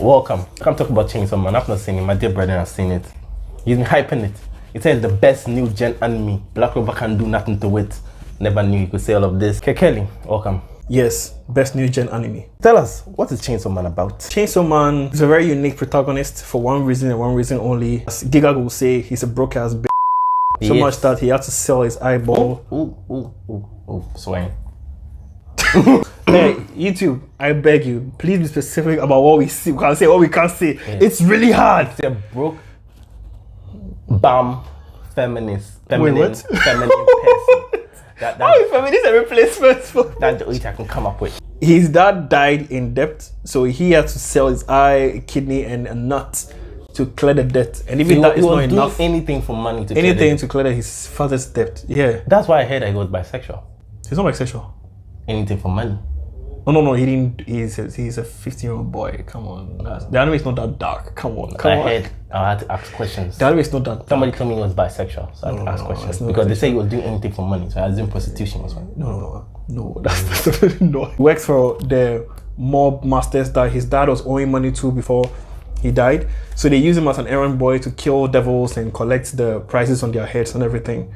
Welcome. Come talk about Chainsaw Man. I've not seen it. My dear brother has seen it. He's been hyping it. He said the best new gen anime. Black Clover can do nothing to it. Never knew he could say all of this. Kelly, welcome. Yes, best new gen anime. Tell us, what is Chainsaw Man about? Chainsaw Man is a very unique protagonist for one reason and one reason only. As Giga will say, he's a broke ass bitch. So much that he had to sell his eyeball. Swing. Hey, YouTube, I beg you, please be specific about what we see. We can say what we can't say. Yes. It's really hard. It's a broke, feminine person. How is feminist a replacement for? That's the only thing I can come up with. His dad died in debt, so he had to sell his eye, kidney, and a nut to clear the debt. And even that is not enough. Anything for money to clear his father's debt. Yeah. That's why I heard he was bisexual. He's not bisexual. Anything for money. No, he didn't. He's a 15-year-old boy. Come on, the anime is not that dark. Come on. I had to ask questions. The anime is not that dark. Somebody told me he was bisexual, so I had to ask questions because they say he was doing anything for money. So I assume prostitution was right. No, that's definitely not. He worked for the mob masters that his dad was owing money to before he died. So they use him as an errand boy to kill devils and collect the prices on their heads and everything.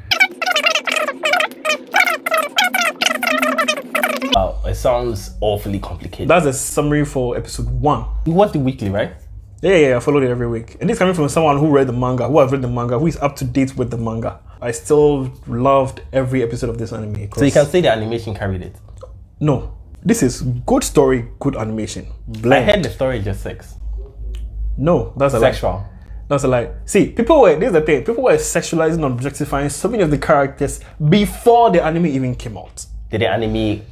Wow, it sounds awfully complicated. That's a summary for episode 1. You watch the weekly, right? Yeah, I followed it every week. And this is coming from someone who read the manga, who has read the manga, who is up to date with the manga. I still loved every episode of this anime. So you can say the animation carried it? No. This is good story, good animation. I heard the story just sex. No, that's a sexual. Lie. That's a lie. See, this is the thing, people were sexualizing and objectifying so many of the characters before the anime even came out. Did the anime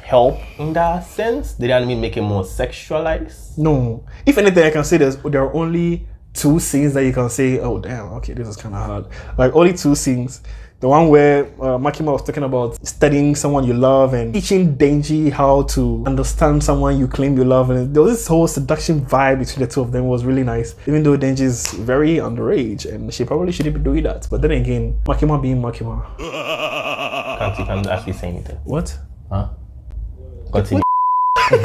help in that sense? Did the anime make it more sexualized? No. If anything, I can say there are only 2 scenes that you can say, oh damn, okay, this is kind of hard. Like only 2 scenes. The one where Makima was talking about studying someone you love and teaching Denji how to understand someone you claim you love. And there was this whole seduction vibe between the two of them. It was really nice. Even though Denji is very underage and she probably shouldn't be doing that. But then again, Makima being Makima. You can't actually say anything. What? Huh? Continue. I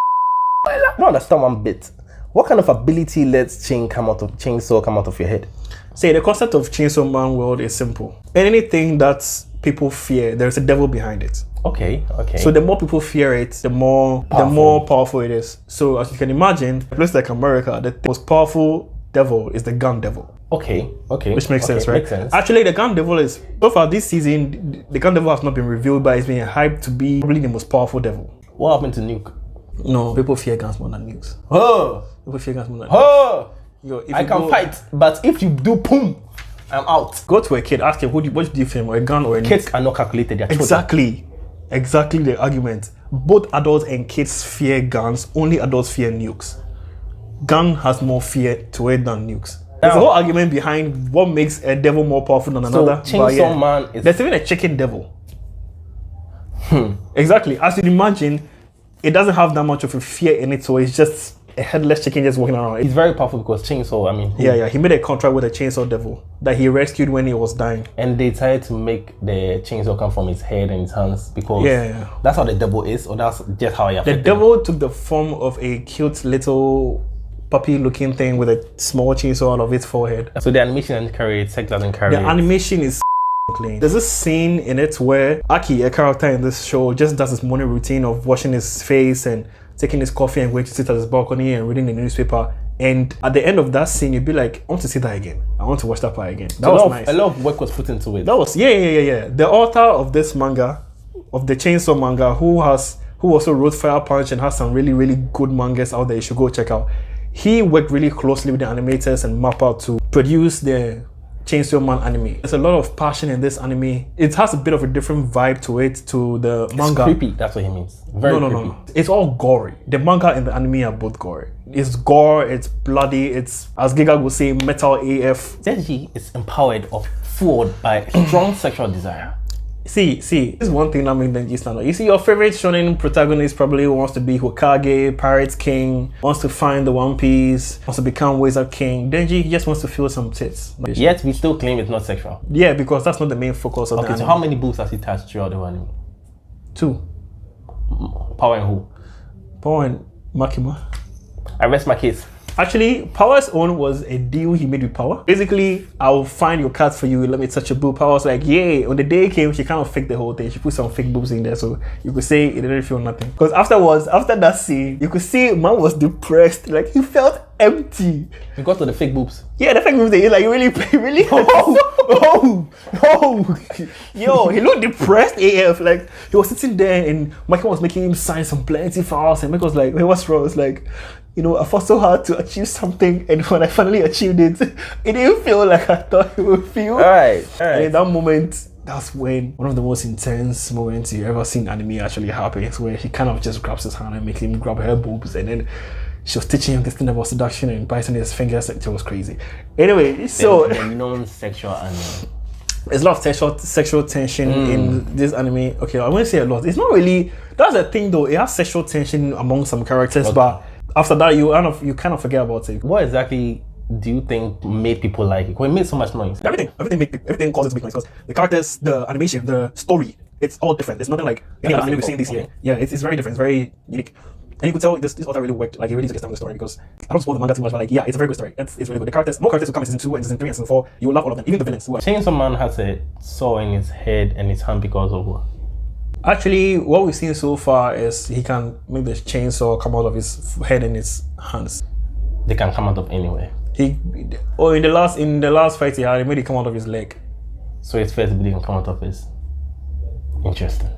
don't understand one bit. What kind of ability lets chainsaw come out of your head? See, the concept of Chainsaw Man world is simple. Anything that people fear, there's a devil behind it. Okay. So the more people fear it, the more powerful it is. So as you can imagine, a place like America, the most powerful devil is the gun devil. Okay. Which makes sense, right? Makes sense. Actually, the gun devil is, so far this season, the gun devil has not been revealed, but it's been hyped to be probably the most powerful devil. What happened to Nuke? No, people fear guns more than nukes. People fear guns more than nukes. Yo, I can fight, but if you do boom, I'm out. Go to a kid, ask him, what do you fear, a gun or a nuke? Kids are not calculated. Exactly the argument. Both adults and kids fear guns. Only adults fear nukes. Gun has more fear to it than nukes. There's a whole argument behind what makes a devil more powerful than another. Chainsaw Man is... There's even a chicken devil. Exactly. As you'd imagine, it doesn't have that much of a fear in it, so it's just a headless chicken just walking around. It's very powerful because chainsaw, Yeah, he made a contract with a chainsaw devil that he rescued when he was dying. And they decided to make the chainsaw come from his head and his hands because that's how the devil is, or that's just how he affected. The devil took the form of a cute little puppy-looking thing with a small chainsaw out of its forehead. So the animation doesn't carry it, sex doesn't carry it. The animation is clean. There's this scene in it where Aki, a character in this show, just does his morning routine of washing his face and taking his coffee and going to sit at his balcony and reading the newspaper. And at the end of that scene, you'd be like, I want to see that again. I want to watch that part again. That was nice. A lot of work was put into it. That was, yeah. The author of this manga, of the Chainsaw manga, who also wrote Fire Punch and has some really, really good mangas out there you should go check out. He worked really closely with the animators and Mappa to produce the Chainsaw Man anime. There's a lot of passion in this anime. It has a bit of a different vibe to it, to the manga. It's creepy, that's what he means. Very creepy. No. It's all gory. The manga and the anime are both gory. It's gore, it's bloody, it's, as Giga would say, metal AF. Denji is empowered or fueled by strong sexual desire. See, this is one thing that makes Denji stand out. You see, your favorite shonen protagonist probably wants to be Hokage, Pirate King, wants to find the One Piece, wants to become Wizard King. Denji, he just wants to feel some tits. Yet we still claim it's not sexual. Yeah, because that's not the main focus of the anime. So how many boobs has he touched throughout the anime? 2. Power and who? Power and Makima. I rest my case. Actually, Power's own was a deal he made with Power. Basically, I'll find your cat for you, let me touch your boob. Power was like, yay. When the day came, she kind of faked the whole thing. She put some fake boobs in there, so you could say it didn't feel nothing. Because afterwards, after that scene, you could see man was depressed. Like, he felt empty. Because of the fake boobs. Yeah, the fake boobs, they like really yo, he looked depressed AF. Like, he was sitting there and Michael was making him sign some plenty files, and Michael was like, hey, what's wrong? It's like, you know, I fought so hard to achieve something, and when I finally achieved it, it didn't feel like I thought it would feel. All right. And in that moment, that's when one of the most intense moments you ever seen anime actually happens, where he kind of just grabs his hand and makes him grab her boobs, and then she was teaching him this thing about seduction and biting his fingers. It was crazy. Anyway, so the non-sexual anime. There's a lot of sexual tension in this anime. Okay, I wouldn't say a lot. It's not really. That's the thing, though. It has sexual tension among some characters, but after that, you kind of forget about it. What exactly do you think made people like it? Because it made so much noise. Everything causes big noise because the characters, the animation, the story, it's all different. It's nothing like any other anime we've seen this year. Yeah, it's very different. It's very unique. And you could tell this author really worked. Like, he really took his time with the story, because I don't spoil the manga too much, but like, yeah, it's a very good story. It's really good. The characters, more characters will come in season 2 and season 3 and season 4. You will love all of them, even the villains. Chainsaw Man has a saw in his head and his hand because of what? Actually, what we've seen so far is he can make the chainsaw come out of his head and his hands. They can come out of anywhere. In the last fight he had, he made it come out of his leg. So it's fair to believe it can come out of his. Interesting.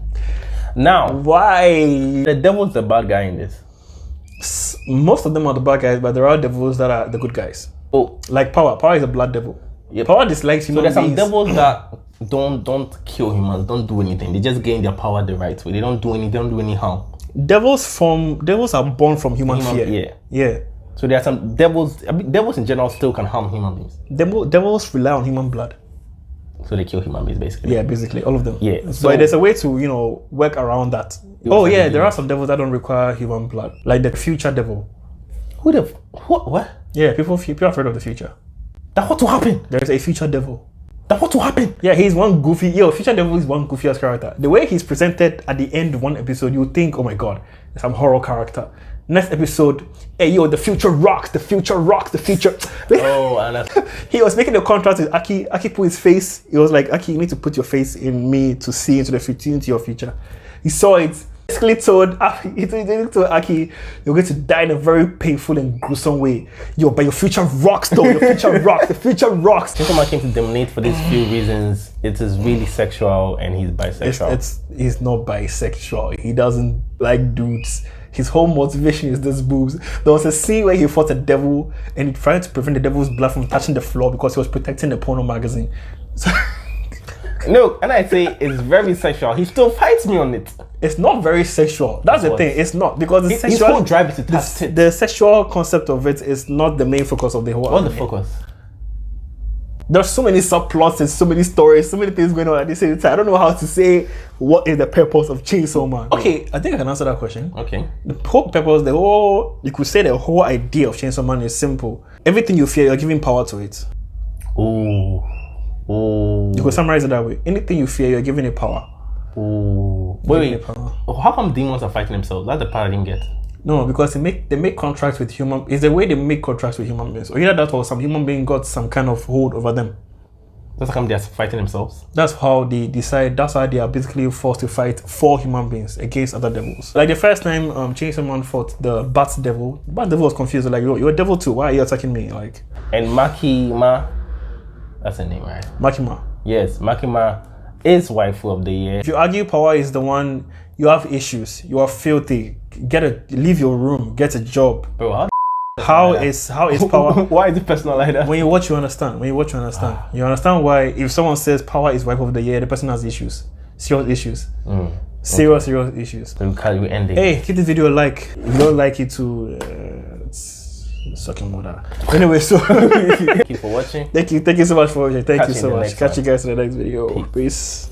Now, why? The devil's the bad guy in this. Most of them are the bad guys, but there are devils that are the good guys. Oh, like Power. Power is a blood devil. Yep. Power dislikes human beings. So there's some devils that don't kill humans, don't do anything. They just gain their power the right way. They don't do any harm. Devils are born from human fear. Yeah. So there are some devils. I mean, devils in general still can harm human beings. Devils rely on human blood. So they kill human beings, basically. Yeah, basically all of them. Yeah. So, but there's a way to work around that. Oh yeah, there are some devils that don't require human blood, like the future devil. What? Yeah, people are afraid of the future. That what will happen? There is a future devil. That what will happen? Yeah, he's one goofy. Future devil is one goofy ass character. The way he's presented at the end of one episode, you think, oh my god, some horror character. Next episode, hey the future rocks, the future. Oh, and he was making a contrast with Aki. Aki put his face. He was like, Aki, you need to put your face in me to see into the future, into your future. He saw it. Basically told Aki, you're going to die in a very painful and gruesome way. But your future rocks, though. Your future rocks. The future rocks. Chainsaw Man came to dominate for these few reasons. It is really sexual, and he's bisexual. He's not bisexual. He doesn't like dudes. His whole motivation is this boobs. There was a scene where he fought a devil and he tried to prevent the devil's blood from touching the floor because he was protecting the porno magazine. So no, and I say it's very sexual. He still fights me on it. It's not very sexual. That's the thing. It's not, because his whole drive is to touch it. The sexual concept of it is not the main focus of the whole. What's the focus? There's so many subplots and so many stories, so many things going on at the same time. I don't know how to say what is the purpose of Chainsaw Man. Okay, I think I can answer that question. Okay. The whole purpose, you could say the whole idea of Chainsaw Man is simple. Everything you fear, you're giving power to it. Oh. You could summarize it that way. Anything you fear, you're giving it power. Oh. Wait. How come demons are fighting themselves? That's the part I didn't get. No, because they make contracts with human. It's the way they make contracts with human beings. Or either that, or some human being got some kind of hold over them. That's how come they're fighting themselves. That's how they decide. That's how they are basically forced to fight for human beings against other devils. Like the first time Chainsaw Man fought the Bat Devil was confused. Like, you're a devil too. Why are you attacking me? Like, and Makima, that's her name, right? Makima. Yes, Makima is waifu of the year. If you argue Power is the one, you have issues. You are filthy. Leave your room. Get a job. Bro, how is Power? Why is it personal like that? When you watch, you understand. You understand why. If someone says Power is wife of the year, the person has issues. Serious issues. Serious issues. So we end it. Hey, give this video a like. If you don't like it too, sucking mother. Anyway, so thank you for watching. Thank you so much for watching. Thank you so much. Catch you guys in the next video. Peace.